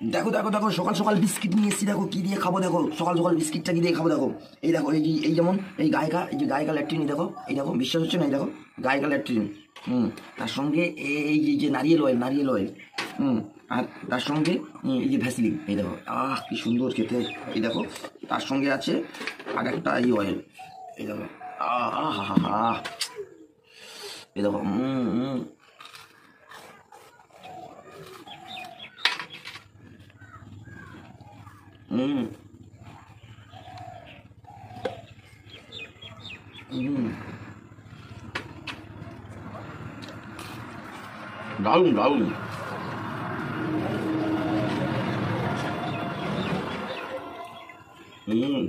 দেখো দেখো দেখো, সকাল সকাল বিস্কিট নিয়ে এসেছি, দেখো কি দিয়ে খাবো, দেখো সকাল সকাল বিস্কিটটা কি দিয়ে খাবো, দেখো এই দেখো, এই যেমন এই গায়িকা, এই যে গায়িকা ল্যাট্রিন, দেখো এই দেখো, বিশ্বাস হচ্ছে না, এই দেখো গায়িকা ল্যাট্রিন, তার সঙ্গে এই যে নারিয়েল অয়েল, নারিয়েল অয়েল, আর তার সঙ্গে এই যে ভ্যাসলিন, এই দেখো, কি সুন্দর খেতে, এই দেখো তার সঙ্গে আছে আর একটা এই অয়েল, এই দেখো, এই দেখো, দারুণ দারুণ। হুম